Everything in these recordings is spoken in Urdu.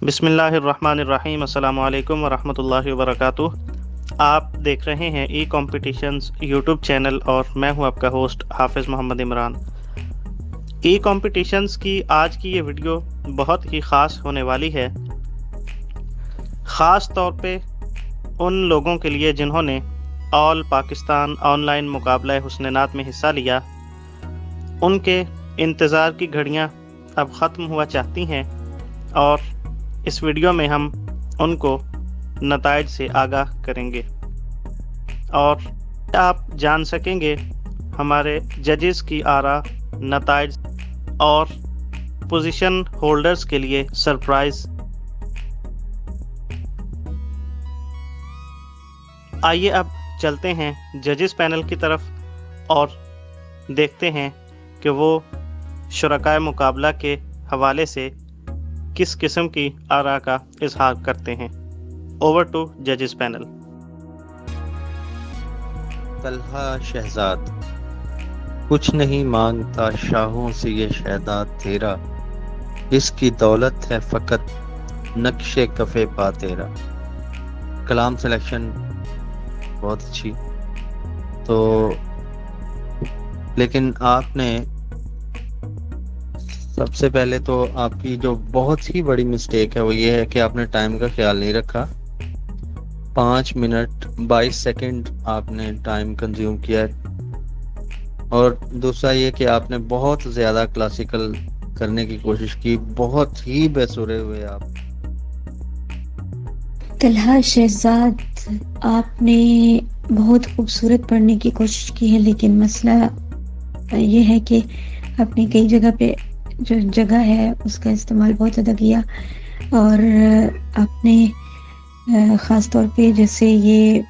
بسم اللہ الرحمن الرحیم۔ السلام علیکم ورحمۃ اللہ وبرکاتہ۔ آپ دیکھ رہے ہیں ای کمپٹیشنز یوٹیوب چینل اور میں ہوں آپ کا ہوسٹ حافظ محمد عمران۔ ای کمپٹیشنز کی آج کی یہ ویڈیو بہت ہی خاص ہونے والی ہے، خاص طور پہ ان لوگوں کے لیے جنہوں نے آل پاکستان آن لائن مقابلہ حسن نعت میں حصہ لیا۔ ان کے انتظار کی گھڑیاں اب ختم ہوا چاہتی ہیں اور اس ویڈیو میں ہم ان کو نتائج سے آگاہ کریں گے اور آپ جان سکیں گے ہمارے ججز کی آراء، نتائج اور پوزیشن ہولڈرز کے لیے سرپرائز۔ آئیے اب چلتے ہیں ججز پینل کی طرف اور دیکھتے ہیں کہ وہ شرکائے مقابلہ کے حوالے سے کس قسم کی آراء کا اظہار کرتے ہیں۔ اوور ٹو ججز پینل۔ طلحہ شہزاد، کچھ نہیں مانگتا شاہوں سے یہ شہزاد تیرا، اس کی دولت ہے فقط نقش کفے پا تیرا۔ کلام سلیکشن بہت اچھی، تو لیکن آپ نے سب سے پہلے تو آپ کی جو بہت ہی بڑی مسٹیک ہے وہ یہ ہے کہ آپ نے ٹائم کا خیال نہیں رکھا۔ 5 منٹ 22 سیکنڈ آپ نے ٹائم کنزیوم کیا ہے، اور دوسرا یہ کہ آپ نے بہت زیادہ کلاسیکل کرنے کی کوشش کی، بہت ہی بے سرے ہوئے آپ۔ طلحہ شہزاد، آپ نے بہت خوبصورت پڑھنے کی کوشش کی ہے، لیکن مسئلہ یہ ہے کہ آپ نے کئی جگہ پہ جو جگہ ہے اس کا استعمال بہت زیادہ کیا، اور آپ نے خاص طور پہ جیسے یہ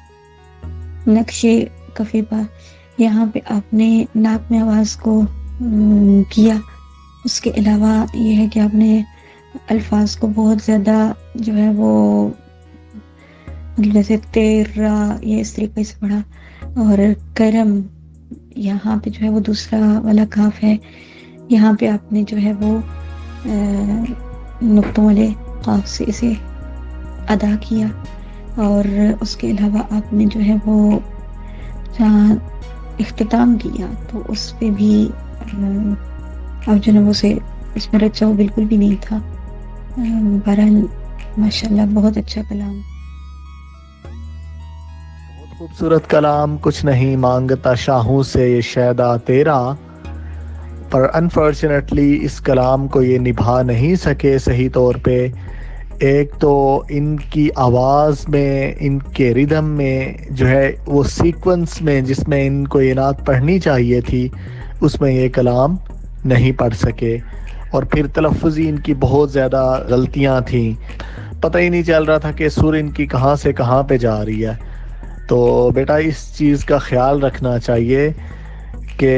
نقش کفے پا، یہاں پہ آپ نے ناک میں آواز کو کیا۔ اس کے علاوہ یہ ہے کہ آپ نے الفاظ کو بہت زیادہ جو ہے وہ جیسے تیرا یہ اس طریقے سے پڑھا، اور کرم یہاں پہ جو ہے وہ دوسرا والا کاف ہے، یہاں پہ آپ نے جو ہے وہ نقطوں والے قاف سے اسے ادا کیا، اور اس کے علاوہ آپ نے جو ہے وہ جہاں اختتام کیا تو اس پہ بھی آپ جو ہے وہ اسے اس میں رچاؤ بالکل بھی نہیں تھا۔ بہرحال ماشاءاللہ بہت اچھا کلام، بہت خوبصورت کلام۔ کچھ نہیں مانگتا شاہوں سے یہ شیدا تیرا، پر انفارچونیٹلی اس کلام کو یہ نبھا نہیں سکے صحیح طور پہ۔ ایک تو ان کی آواز میں، ان کے ردم میں جو ہے وہ سیکونس میں جس میں ان کو یہ نعت پڑھنی چاہیے تھی، اس میں یہ کلام نہیں پڑھ سکے، اور پھر تلفظی ان کی بہت زیادہ غلطیاں تھیں، پتہ ہی نہیں چل رہا تھا کہ سر ان کی کہاں سے کہاں پہ جا رہی ہے۔ تو بیٹا اس چیز کا خیال رکھنا چاہیے کہ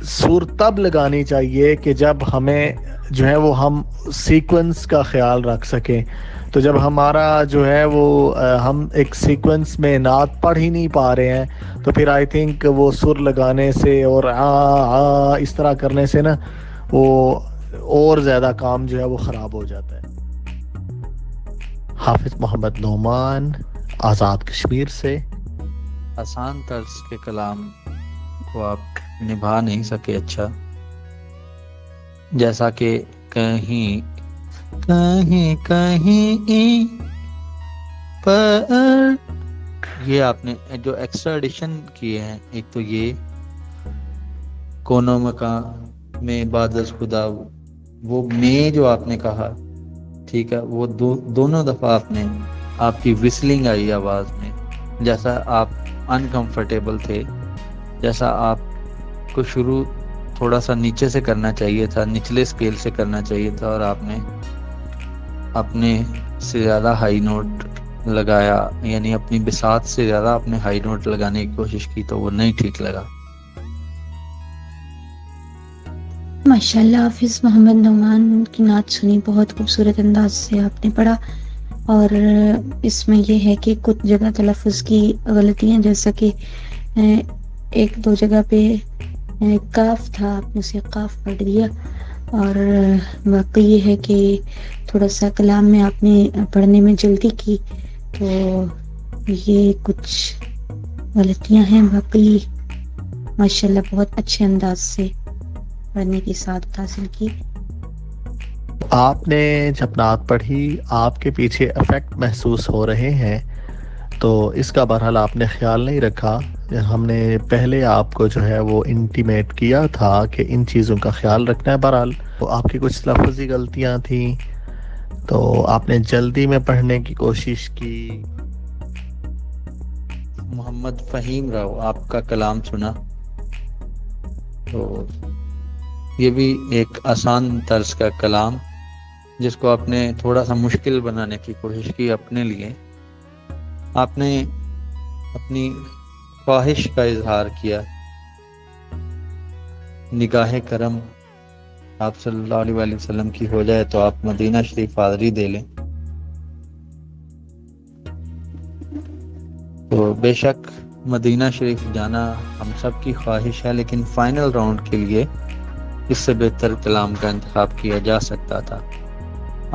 سر تب لگانی چاہیے کہ جب ہمیں جو ہے وہ ہم سیکوینس کا خیال رکھ سکیں۔ تو جب ہمارا جو ہے وہ ہم ایک سیکوینس میں نعت پڑھ ہی نہیں پا رہے ہیں، تو پھر آئی تھنک وہ سر لگانے سے اور اس طرح کرنے سے نا وہ اور زیادہ کام جو ہے وہ خراب ہو جاتا ہے۔ حافظ محمد نعمان، آزاد کشمیر سے۔ آسان طرز کے کلام کو آپ نبھا نہیں سکے اچھا، جیسا کہ کہیں کہیں کہیں پر، یہ آپ نے جو ایکسٹرا ایڈیشن کیے ہیں، ایک تو یہ کونوں مکان میں بعد از خدا، وہ میں جو آپ نے کہا ٹھیک ہے، وہ دونوں دفعہ آپ کی وسلنگ آئی آواز میں، جیسا آپ انکمفرٹیبل تھے، جیسا آپ کو شروع تھوڑا سا نیچے سے کرنا چاہیے تھا، نچلے اسکیل سے کرنا چاہیے تھا، اور آپ نے اپنے سے زیادہ ہائی نوٹ لگایا، یعنی اپنی بساط سے زیادہ اپنے ہائی نوٹ لگانے کی کوشش کی، تو وہ نہیں ٹھیک لگا۔ ماشاءاللہ حافظ محمد نعمان کی نعت سنی، بہت خوبصورت انداز سے آپ نے پڑھا، اور اس میں یہ ہے کہ کچھ جگہ تلفظ کی غلطی ہیں، جیسا کہ ایک دو جگہ پہ کاف تھا، آپ نے اسے قاف پڑھ دیا، اور باقی یہ ہے کہ تھوڑا سا کلام میں آپ نے پڑھنے میں جلدی کی، تو یہ کچھ غلطیاں ہیں. باقی ماشاءاللہ بہت اچھے انداز سے پڑھنے کی سعادت حاصل کی. آپ نے جب نعت پڑھی آپ کے پیچھے افیکٹ محسوس ہو رہے ہیں، تو اس کا بہرحال آپ نے خیال نہیں رکھا. ہم نے پہلے آپ کو جو ہے وہ انٹیمیٹ کیا تھا کہ ان چیزوں کا خیال رکھنا ہے. بہرحال تو آپ کی کچھ لفظی غلطیاں تھیں، تو آپ نے جلدی میں پڑھنے کی کوشش کی. محمد فہیم راؤ آپ کا کلام سنا، تو یہ بھی ایک آسان طرز کا کلام جس کو آپ نے تھوڑا سا مشکل بنانے کی کوشش کی اپنے لیے. آپ نے اپنی خواہش کا اظہار کیا، نگاہ کرم آپ صلی اللہ علیہ وآلہ وسلم کی ہو جائے تو آپ مدینہ شریف حاضری دے لیں. تو بے شک مدینہ شریف جانا ہم سب کی خواہش ہے، لیکن فائنل راؤنڈ کے لیے اس سے بہتر کلام کا انتخاب کیا جا سکتا تھا.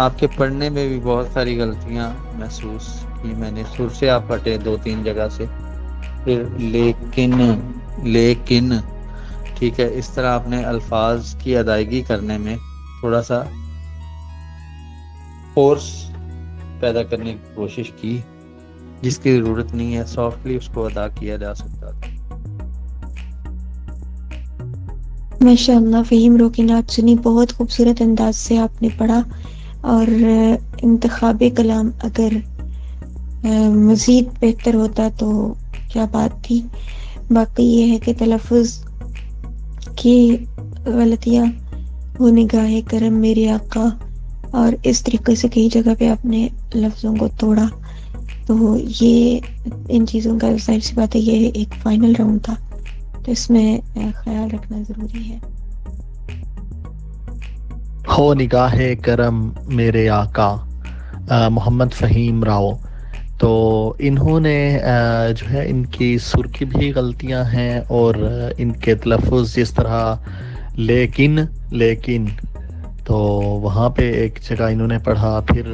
آپ کے پڑھنے میں بھی بہت ساری غلطیاں محسوس کی میں نے. سر سے آپ ہٹے 2-3 جگہ سے، پھر لیکن ٹھیک ہے، اس طرح آپ نے الفاظ کی ادائیگی کرنے میں تھوڑا سا فورس پیدا کرنے کی کوشش کی جس کی ضرورت نہیں ہے. سافٹلی اس کو ادا کیا جا سکتا تھا. ماشاء اللہ فہیم رو کی نعت سنی، بہت خوبصورت انداز سے آپ نے پڑھا، اور انتخاب کلام اگر مزید بہتر ہوتا تو کیا بات تھی. باقی یہ ہے کہ تلفظ کی غلطیاں، وہ نگاہ کرم میرے آقا، اور اس طریقے سے کئی جگہ پہ آپ نے لفظوں کو توڑا. تو یہ ان چیزوں کا ظاہر سی بات ہے، یہ ایک فائنل راؤنڈ تھا، تو اس میں خیال رکھنا ضروری ہے. ہو نگاہ کرم میرے آقا محمد فہیم راؤ، تو انہوں نے جو ہے ان کی سر کی بھی غلطیاں ہیں، اور ان کے تلفظ جس طرح لیکن تو وہاں پہ ایک جگہ انہوں نے پڑھا، پھر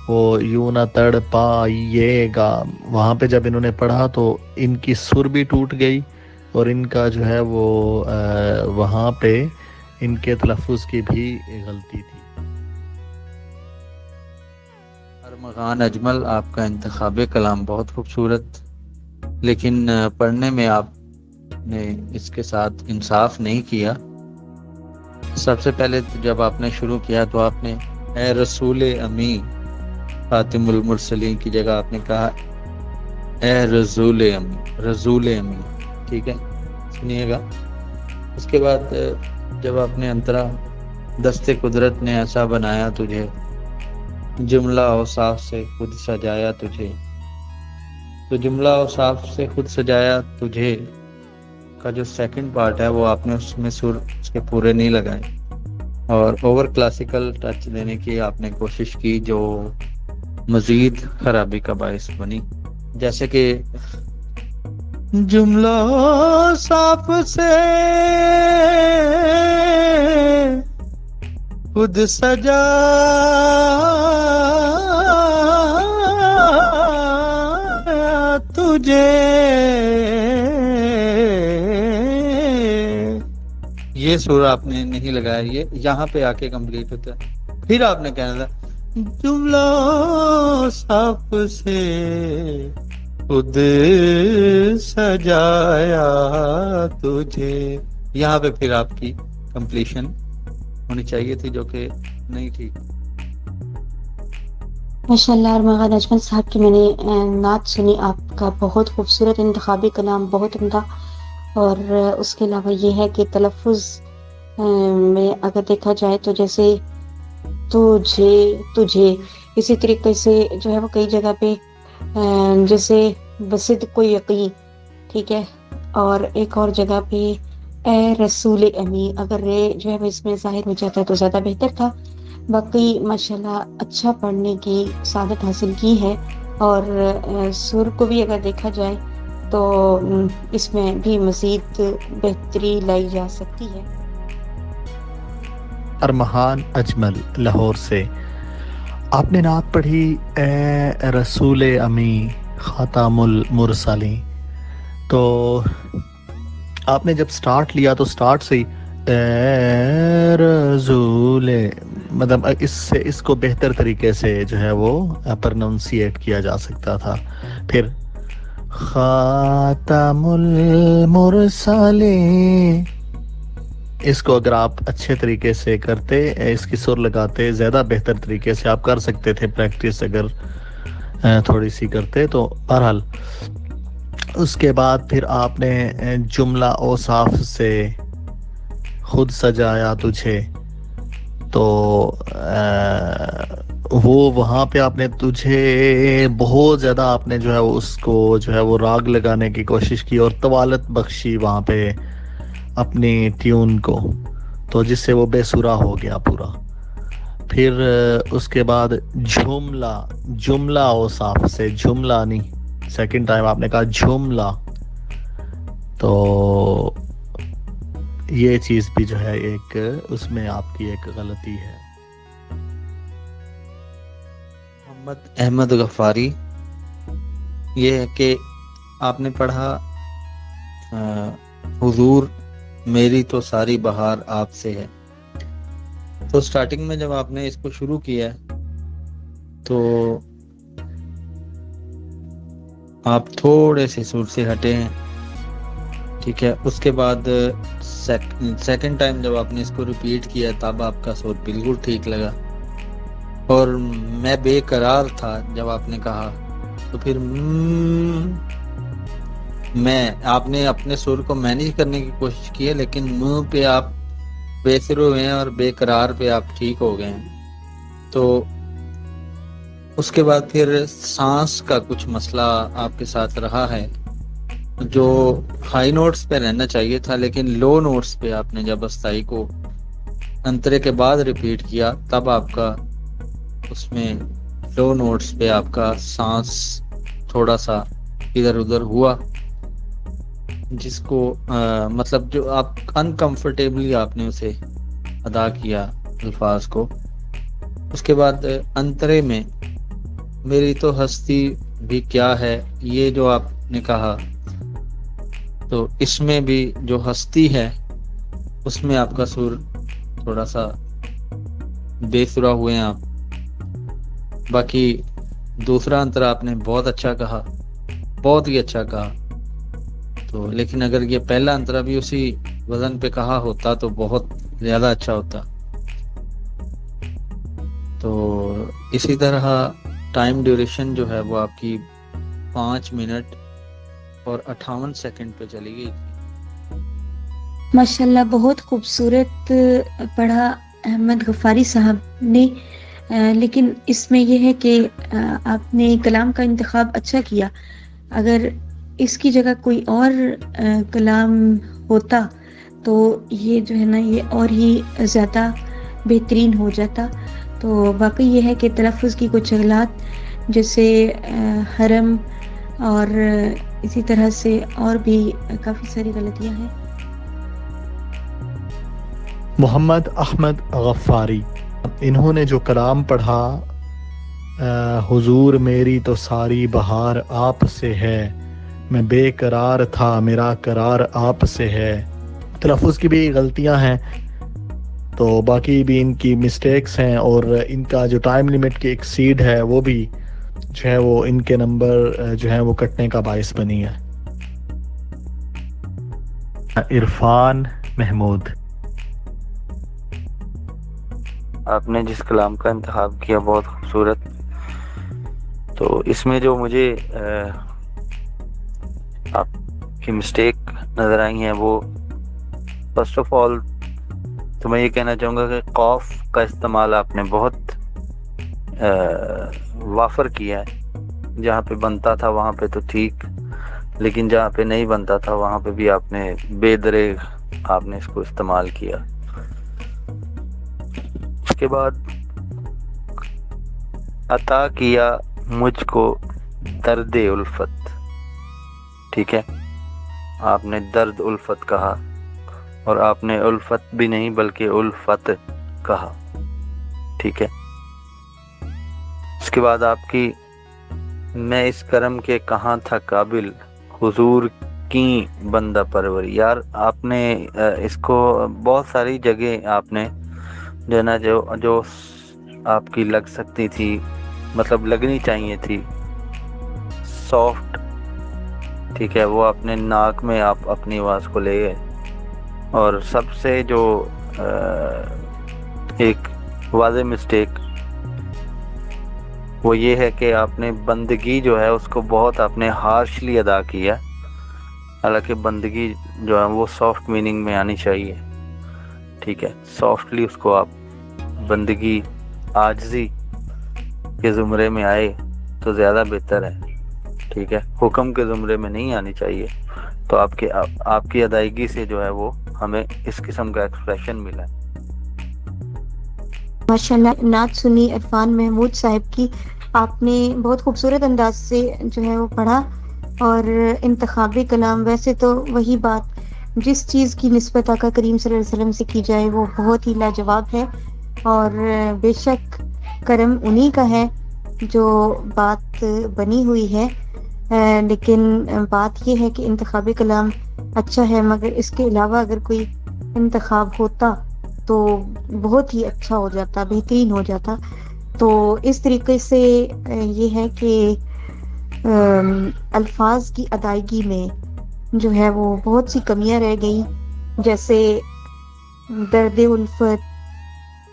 وہ یوں نہ تڑ پائیے گا، وہاں پہ جب انہوں نے پڑھا تو ان کی سر بھی ٹوٹ گئی، اور ان کا جو ہے وہ وہاں پہ ان کے تلفظ کی بھی غلطی تھی. ارمغان اجمل آپ کا انتخاب کلام بہت خوبصورت، لیکن پڑھنے میں آپ نے اس کے ساتھ انصاف نہیں کیا. سب سے پہلے جب آپ نے شروع کیا تو آپ نے اے رسول امی خاتم المرسلین کی جگہ آپ نے کہا اے رسول امی. ٹھیک ہے، سنیے گا. اس کے بعد جب آپ نے انترا دست قدرت نے ایسا بنایا تجھے، جملہ اوصاف سے خود سجایا تجھے، تو جملہ اوصاف سے خود سجایا تجھے کا جو سیکنڈ پارٹ ہے وہ آپ نے اس میں سر اس کے پورے نہیں لگائے، اور اوور کلاسیکل ٹچ دینے کی آپ نے کوشش کی جو مزید خرابی کا باعث بنی. جیسے کہ جملہ اوصاف سے خود سجایا تجھے، یہ سورہ آپ نے نہیں لگایا، یہ یہاں پہ آ کے کمپلیٹ ہوتا ہے. پھر آپ نے کہنا تھا جملہ صاف سے خود سجایا تجھے، یہاں پہ پھر آپ کی کمپلیشن ہونی چاہیے تھی جو کہ نہیں تھی. ماشاءاللہ ارمغان اجمل صاحب کی میں نے نعت سنی، آپ کا بہت خوبصورت انتخابی کلام، بہت عمدہ. اور اس کے علاوہ یہ ہے کہ تلفظ میں اگر دیکھا جائے تو جیسے تجھے اسی طریقے سے جو ہے وہ کئی جگہ پہ جیسے بصدق و یقین، ٹھیک ہے، اور ایک اور جگہ پہ اے رسول امی، اگر رے جو ہے وہ اس میں ظاہر ہو جاتا تو زیادہ بہتر تھا. باقی ماشاءاللہ اچھا پڑھنے کی سعادت حاصل کی ہے، اور سر کو بھی اگر دیکھا جائے تو اس میں بھی مزید بہتری لائی جا سکتی ہے. ارمغان اجمل لاہور سے، آپ نے نعت پڑھی اے رسول امی خاتم المرسلین، تو آپ نے جب سٹارٹ لیا تو سٹارٹ سے ہی اے رسول، مطلب اس کو بہتر طریقے سے جو ہے وہ پرنونسیٹ کیا جا سکتا تھا. پھر خاتم المرسلین، اس کو اگر آپ اچھے طریقے سے کرتے، اس کی سر لگاتے، زیادہ بہتر طریقے سے آپ کر سکتے تھے پریکٹس اگر تھوڑی سی کرتے تو. بہرحال اس کے بعد پھر آپ نے جملہ اوصاف سے خود سجایا تجھے، تو وہ وہاں پہ آپ نے تجھے بہت زیادہ آپ نے جو ہے وہ اس کو جو ہے وہ راگ لگانے کی کوشش کی اور طوالت بخشی وہاں پہ اپنی ٹیون کو، تو جس سے وہ بے سرا ہو گیا پورا. پھر اس کے بعد جملہ اوصاف سے، جملہ نہیں، سیکنڈ ٹائم آپ نے کہا جملہ، تو یہ چیز بھی جو ہے ایک اس میں آپ کی ایک غلطی ہے. محمد احمد غفاری، یہ ہے کہ آپ نے پڑھا حضور میری تو ساری بہار آپ سے ہے. تو سٹارٹنگ میں جب آپ نے اس کو شروع کیا تو آپ تھوڑے سے سر سے ہٹے ہیں، ٹھیک ہے. اس کے بعد سیکنڈ ٹائم جب آپ نے اس کو ریپیٹ کیا تب آپ کا سر بالکل ٹھیک لگا. اور میں بے قرار تھا جب آپ نے کہا، تو پھر آپ نے اپنے سر کو مینیج کرنے کی کوشش کی ہے، لیکن منہ پہ آپ بے سر ہوئے ہیں اور بے قرار پہ آپ ٹھیک ہو گئے ہیں. تو اس کے بعد پھر سانس کا کچھ مسئلہ آپ کے ساتھ رہا ہے، جو ہائی نوٹس پہ رہنا چاہیے تھا، لیکن لو نوٹس پہ آپ نے جب استائی کو انترے کے بعد ریپیٹ کیا تب آپ کا اس میں لو نوٹس پہ آپ کا سانس تھوڑا سا ادھر ادھر ہوا، جس کو مطلب جو آپ انکمفرٹیبلی آپ نے اسے ادا کیا الفاظ کو. اس کے بعد انترے میں میری تو ہستی بھی کیا ہے، یہ جو آپ نے کہا، تو اس میں بھی جو ہستی ہے اس میں آپ کا سر تھوڑا سا بے سرا ہوئے ہیں آپ. باقی دوسرا انترا آپ نے بہت اچھا کہا، بہت ہی اچھا کہا. تو لیکن اگر یہ پہلا انترا بھی اسی وزن پہ کہا ہوتا تو بہت زیادہ اچھا ہوتا. تو اسی طرح ٹائم ڈیوریشن جو ہے وہ آپ کی 5 منٹ اور 58 سیکنڈ پہ چلی گئی تھی. ماشاءاللہ بہت خوبصورت پڑھا احمد غفاری صاحب نے، لیکن اس میں یہ ہے کہ آپ نے کلام کا انتخاب اچھا کیا. اگر اس کی جگہ کوئی اور کلام ہوتا تو یہ جو ہے نا یہ اور ہی زیادہ بہترین ہو جاتا. تو واقعی یہ ہے کہ تلفظ کی کچھ اغلاط جیسے حرم اور اسی طرح سے اور بھی کافی ساری غلطیاں ہیں. محمد احمد غفاری، انہوں نے جو کلام پڑھا حضور میری تو ساری بہار آپ سے ہے، میں بے قرار تھا میرا قرار آپ سے ہے. تلفظ کی بھی غلطیاں ہیں، تو باقی بھی ان کی مسٹیکس ہیں، اور ان کا جو ٹائم لیمٹ کی ایکسیڈ ہے وہ بھی جو ہے وہ ان کے نمبر جو ہے وہ کٹنے کا باعث بنی ہے. عرفان محمود، آپ نے جس کلام کا انتخاب کیا بہت خوبصورت. تو اس میں جو مجھے آپ کی مسٹیک نظر آئی ہیں وہ فرسٹ آف آل تو میں یہ کہنا چاہوں گا کہ قوف کا استعمال آپ نے بہت وافر کیا ہے. جہاں پہ بنتا تھا وہاں پہ تو ٹھیک، لیکن جہاں پہ نہیں بنتا تھا وہاں پہ بھی آپ نے بے دریغ آپ نے اس کو استعمال کیا. اس کے بعد عطا کیا مجھ کو درد الفت، ٹھیک ہے، آپ نے درد الفت کہا اور آپ نے الفت بھی نہیں بلکہ الفت کہا، ٹھیک ہے. اس کے بعد آپ کی میں اس کرم کے کہاں تھا قابل، حضور کی بندہ پروری. یار آپ نے اس کو بہت ساری جگہ آپ نے جو ہے نا جو آپ کی لگ سکتی تھی، مطلب لگنی چاہیے تھی سافٹ، ٹھیک ہے، وہ اپنے ناک میں آپ اپنی آواز کو لے گئے. اور سب سے جو ایک واضح مسٹیک وہ یہ ہے کہ آپ نے بندگی جو ہے اس کو بہت آپ نے ہارشلی ادا کیا، حالانکہ بندگی جو ہے وہ سافٹ میننگ میں آنی چاہیے، ٹھیک ہے. سافٹلی اس کو آپ بندگی عاجزی کے زمرے میں آئے تو زیادہ بہتر ہے، ٹھیک ہے، حکم کے زمرے میں نہیں آنی چاہیے. تو آپ کی ادائیگی سے جو ہے وہ ہمیں اس قسم کا ایکسپریشن ملا ہے. ماشاءاللہ نعت سنی عرفان محمود صاحب کی، آپ نے بہت خوبصورت انداز سے جو ہے وہ پڑھا. اور انتخابی کلام، ویسے تو وہی بات جس چیز کی نسبت آقا کریم صلی اللہ علیہ وسلم سے کی جائے وہ بہت ہی لاجواب ہے، اور بے شک کرم انہی کا ہے جو بات بنی ہوئی ہے. لیکن بات یہ ہے کہ انتخابی کلام اچھا ہے، مگر اس کے علاوہ اگر کوئی انتخاب ہوتا تو بہت ہی اچھا ہو جاتا، بہترین ہو جاتا. تو اس طریقے سے یہ ہے کہ الفاظ کی ادائیگی میں جو ہے وہ بہت سی کمیاں رہ گئیں، جیسے درد الفت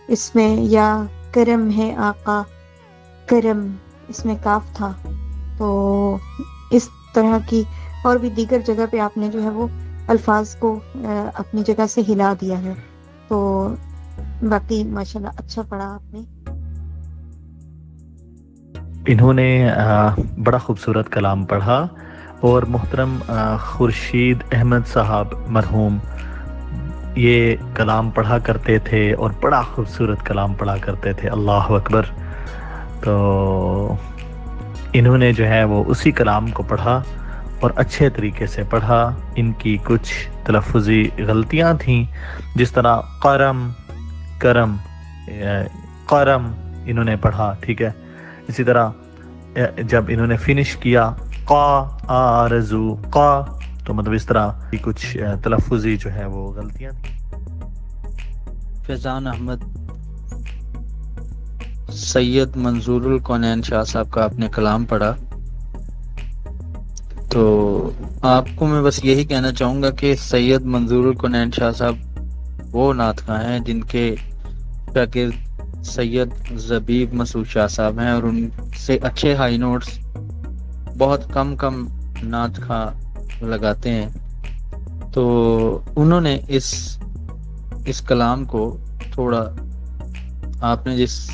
اس میں، یا کرم ہے آقا، کرم اس میں کاف تھا. تو اس طرح کی اور بھی دیگر جگہ پہ آپ نے جو ہے وہ الفاظ کو اپنی جگہ سے ہلا دیا ہے. تو باقی ماشاءاللہ اچھا پڑھا آپ نے. انہوں نے بڑا خوبصورت کلام پڑھا. اور محترم خورشید احمد صاحب مرحوم یہ کلام پڑھا کرتے تھے اور بڑا خوبصورت کلام پڑھا کرتے تھے. اللہ اکبر. تو انہوں نے جو ہے وہ اسی کلام کو پڑھا اور اچھے طریقے سے پڑھا. ان کی کچھ تلفظی غلطیاں تھیں، جس طرح قرم کرم قرم انہوں نے پڑھا، ٹھیک ہے. اسی طرح جب انہوں نے فنش کیا قا آرزو قا، تو مطلب اس طرح کی کچھ تلفظی جو ہے وہ غلطیاں تھیں. فیضان احمد سید منظور الکونین شاہ صاحب کا آپ نے کلام پڑھا. تو آپ کو میں بس یہی کہنا چاہوں گا کہ سید منظور الکونین شاہ صاحب وہ نعت خواں ہیں جن کے شاگرد سید زبیب مسعود شاہ صاحب ہیں، اور ان سے اچھے ہائی نوٹس بہت کم نعت خواں لگاتے ہیں. تو انہوں نے اس کلام کو تھوڑا آپ نے جس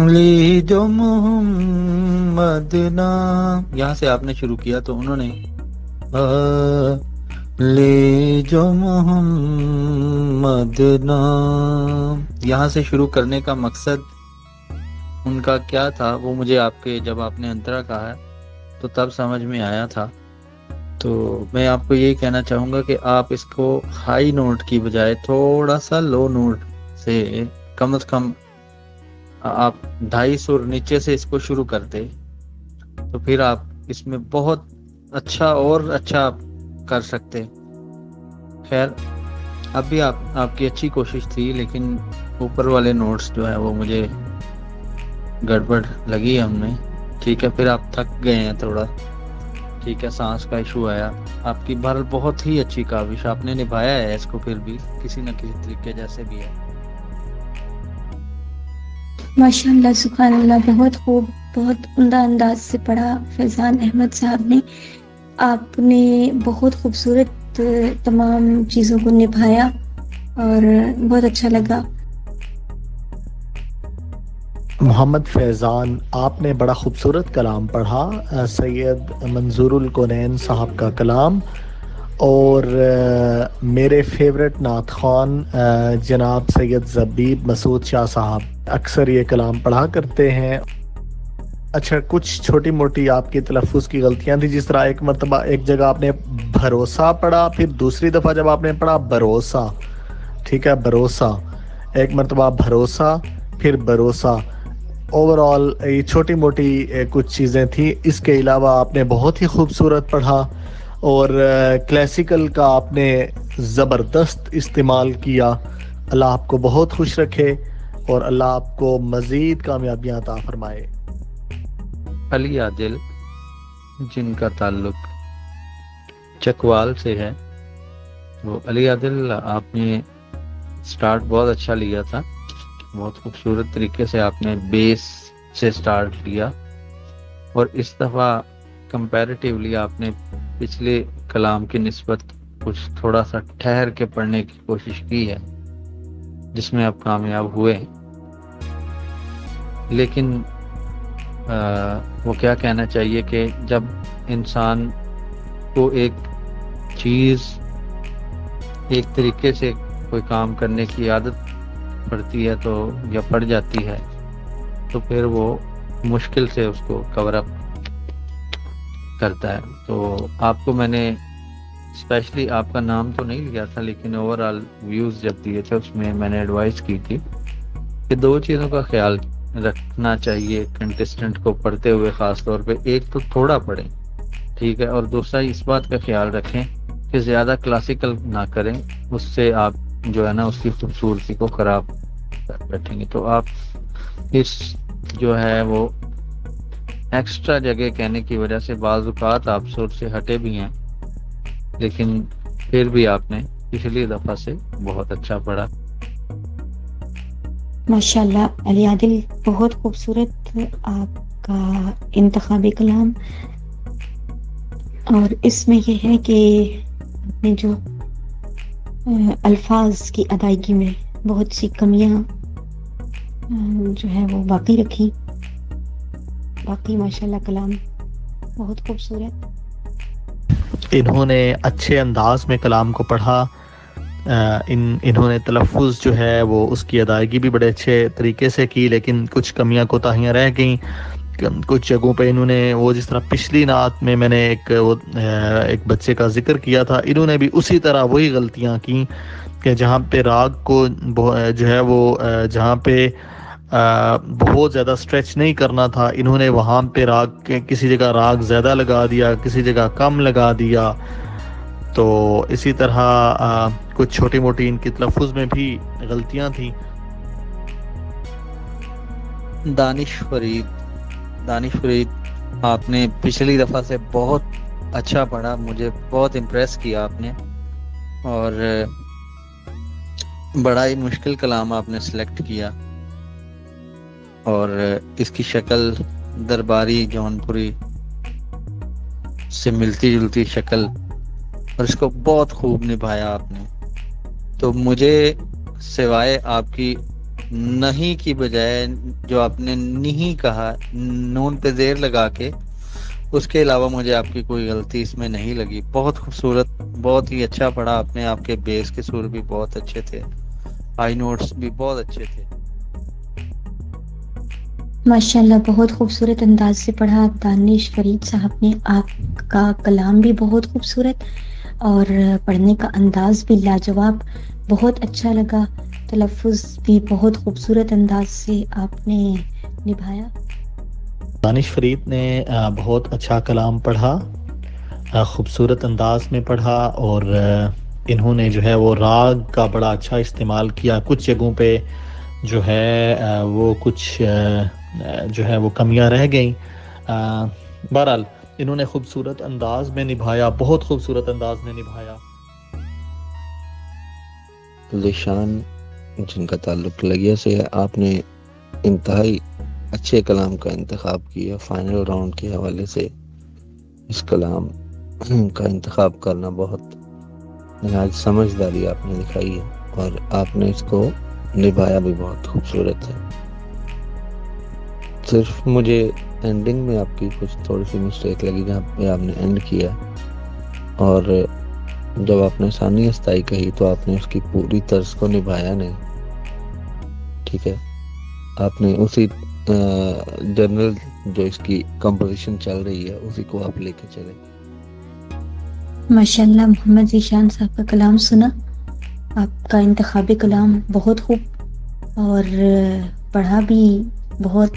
لی جو محمد نام یہاں سے آپ نے شروع کیا، تو انہوں نے لے جو محمد نام یہاں سے شروع کرنے کا مقصد ان کا کیا تھا وہ مجھے جب آپ نے انترا کہا تو تب سمجھ میں آیا تھا. تو میں آپ کو یہی کہنا چاہوں گا کہ آپ اس کو ہائی نوٹ کی بجائے تھوڑا سا لو نوٹ سے کم از کم آپ 2.5 سر نیچے سے اس کو شروع کرتے تو پھر آپ اس میں بہت اچھا آپ کر سکتے. خیر اب بھی آپ کی اچھی کوشش تھی، لیکن اوپر والے نوٹس جو ہے وہ مجھے گڑبڑ لگی ہم نے، ٹھیک ہے. پھر آپ تھک گئے ہیں تھوڑا، ٹھیک ہے، سانس کا ایشو آیا. آپ کی بہرحال بہت ہی اچھی کاوش آپ نے نبھایا ہے اس کو، پھر بھی کسی نہ کسی طریقے جیسے بھی ہے. ماشاءاللہ سبحان اللہ، بہت خوب، بہت عمدہ انداز سے پڑھا فیضان احمد صاحب نے. آپ نے بہت خوبصورت تمام چیزوں کو نبھایا اور بہت اچھا لگا. محمد فیضان آپ نے بڑا خوبصورت کلام پڑھا، سید منظور الکونین صاحب کا کلام. اور میرے فیوریٹ نعت خوان جناب سید زبیب مسعود شاہ صاحب اکثر یہ کلام پڑھا کرتے ہیں. اچھا، کچھ چھوٹی موٹی آپ کی تلفظ کی غلطیاں تھیں، جس طرح ایک مرتبہ ایک جگہ آپ نے بھروسہ پڑھا، پھر دوسری دفعہ جب آپ نے پڑھا بھروسہ، ٹھیک ہے، بھروسہ، ایک مرتبہ بھروسہ پھر بھروسہ. اوور آل یہ چھوٹی موٹی کچھ چیزیں تھیں. اس کے علاوہ آپ نے بہت ہی خوبصورت پڑھا اور کلاسیکل کا آپ نے زبردست استعمال کیا. اللہ آپ کو بہت خوش رکھے اور اللہ آپ کو مزید کامیابیاں عطا فرمائے. علی عادل جن کا تعلق چکوال سے ہے، وہ علی عادل آپ نے سٹارٹ بہت اچھا لیا تھا، بہت خوبصورت طریقے سے آپ نے بیس سے سٹارٹ لیا، اور اس دفعہ کمپیریٹیولی آپ نے پچھلے کلام کی نسبت کچھ تھوڑا سا ٹھہر کے پڑھنے کی کوشش کی ہے، جس میں آپ کامیاب ہوئے. لیکن وہ کیا کہنا چاہیے کہ جب انسان کو ایک چیز ایک طریقے سے کوئی کام کرنے کی عادت پڑتی ہے تو یا پڑ جاتی ہے تو پھر وہ مشکل سے اس کو کور اپ کرتا ہے. تو آپ کو میں نے اسپیشلی آپ کا نام تو نہیں لیا تھا، لیکن اوور آل ویوز جب دیے تھے اس میں میں نے ایڈوائز کی تھی کہ 2 چیزوں کا خیال رکھنا چاہیے کنٹسٹنٹ کو پڑھتے ہوئے، خاص طور پہ ایک تو تھوڑا پڑھیں، ٹھیک ہے، اور دوسرا اس بات کا خیال رکھیں کہ زیادہ کلاسیکل نہ کریں، اس سے آپ جو ہے نا اس کی خوبصورتی کو خراب کر بیٹھیں گے. تو آپ اس جو ہے وہ ایکسٹرا جگہ کہنے کی وجہ سے بعض اوقات آپ سر سے ہٹے بھی ہیں، لیکن پھر بھی آپ نے پچھلی دفعہ سے بہت اچھا پڑھا. ماشاءاللہ علی عادل، بہت خوبصورت آپ کا انتخابی کلام. اور اس میں یہ ہے کہ آپ نے جو الفاظ کی ادائیگی میں بہت سی کمیاں جو ہے وہ باقی رکھی. باقی ماشاءاللہ کلام بہت خوبصورت. انہوں نے اچھے انداز میں کلام کو پڑھا. انہوں نے تلفظ جو ہے وہ اس کی ادائیگی بھی بڑے اچھے طریقے سے کی، لیکن کچھ کمیاں کوتاہیاں رہ گئیں. کچھ جگہوں پہ انہوں نے وہ جس طرح پچھلی نعت میں میں نے ایک بچے کا ذکر کیا تھا، انہوں نے بھی اسی طرح وہی غلطیاں کی کہ جہاں پہ راگ کو جو ہے وہ جہاں پہ بہت زیادہ سٹریچ نہیں کرنا تھا، انہوں نے وہاں پہ راگ کسی جگہ راگ زیادہ لگا دیا، کسی جگہ کم لگا دیا. تو اسی طرح کچھ چھوٹی موٹی ان کی تلفظ میں بھی غلطیاں تھیں. دانش فرید آپ نے پچھلی دفعہ سے بہت اچھا پڑھا، مجھے بہت امپریس کیا آپ نے، اور بڑا ہی مشکل کلام آپ نے سلیکٹ کیا، اور اس کی شکل درباری جونپوری سے ملتی جلتی شکل، اور اس کو بہت خوب نبھایا آپ نے. تو مجھے سوائے آپ کی نہیں کی بجائے جو آپ نے نہیں کہا نون پہ زیر لگا کے، اس کے علاوہ مجھے آپ کی کوئی غلطی اس میں نہیں لگی. بہت خوبصورت، بہت ہی اچھا پڑھا آپ نے. آپ کے بیس کے سر بھی بہت اچھے تھے، ہائی نوٹس بھی بہت اچھے تھے. ماشاءاللہ بہت خوبصورت انداز سے پڑھا دانش فرید صاحب نے. آپ کا کلام بھی بہت خوبصورت اور پڑھنے کا انداز بھی لاجواب، بہت اچھا لگا. تلفظ بھی بہت خوبصورت انداز سے آپ نے نبھایا. دانش فرید نے بہت اچھا کلام پڑھا، خوبصورت انداز میں پڑھا، اور انہوں نے جو ہے وہ راگ کا بڑا اچھا استعمال کیا. کچھ جگہوں پہ جو ہے وہ کچھ جو ہے وہ کمیاں رہ گئیں. بہرحال انہوں نے خوبصورت انداز میں نبھایا، بہت خوبصورت انداز میں نبھایا. ذیشان جن کا تعلق لگیا سے ہے، آپ نے انتہائی اچھے کلام کا انتخاب کیا. فائنل راؤنڈ کے حوالے سے اس کلام کا انتخاب کرنا بہت نہایت سمجھداری آپ نے دکھائی ہے، اور آپ نے اس کو نبھایا بھی بہت خوبصورت ہے. صرف مجھے اینڈنگ میں آپ کی کچھ تھوڑی سی مسٹیک لگی، جہاں پہ آپ نے اینڈ کیا، اور جب آپ نے ثانی استائی کہی تو آپ نے اس کی پوری طرز کو نبھایا نہیں. ٹھیک ہے، آپ نے اسی جنرل جو اس کی کمپوزیشن چل رہی ہے اسی کو آپ لے کے چلے. ماشاءاللہ محمد ذیشان صاحب کا کلام سنا، آپ کا انتخابی کلام بہت خوب، اور پڑھا بھی بہت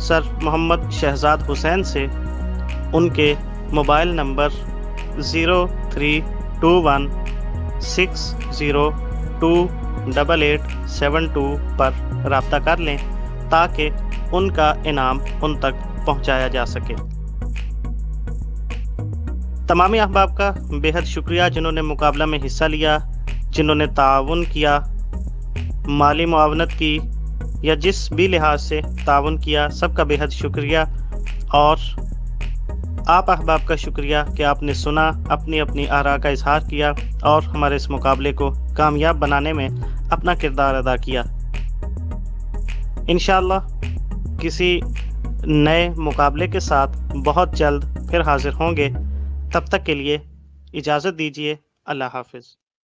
سر محمد شہزاد حسین سے ان کے موبائل نمبر 0321602882 پر رابطہ کر لیں تاکہ ان کا انعام ان تک پہنچایا جا سکے۔ تمامی احباب کا بے حد شکریہ جنہوں نے مقابلہ میں حصہ لیا، جنہوں نے تعاون کیا، مالی معاونت کی یا جس بھی لحاظ سے تعاون کیا، سب کا بے حد شکریہ۔ اور آپ احباب کا شکریہ کہ آپ نے سنا، اپنی اپنی آراء کا اظہار کیا اور ہمارے اس مقابلے کو کامیاب بنانے میں اپنا کردار ادا کیا۔ انشاءاللہ کسی نئے مقابلے کے ساتھ بہت جلد پھر حاضر ہوں گے۔ تب تک کے لیے اجازت دیجیے۔ اللہ حافظ۔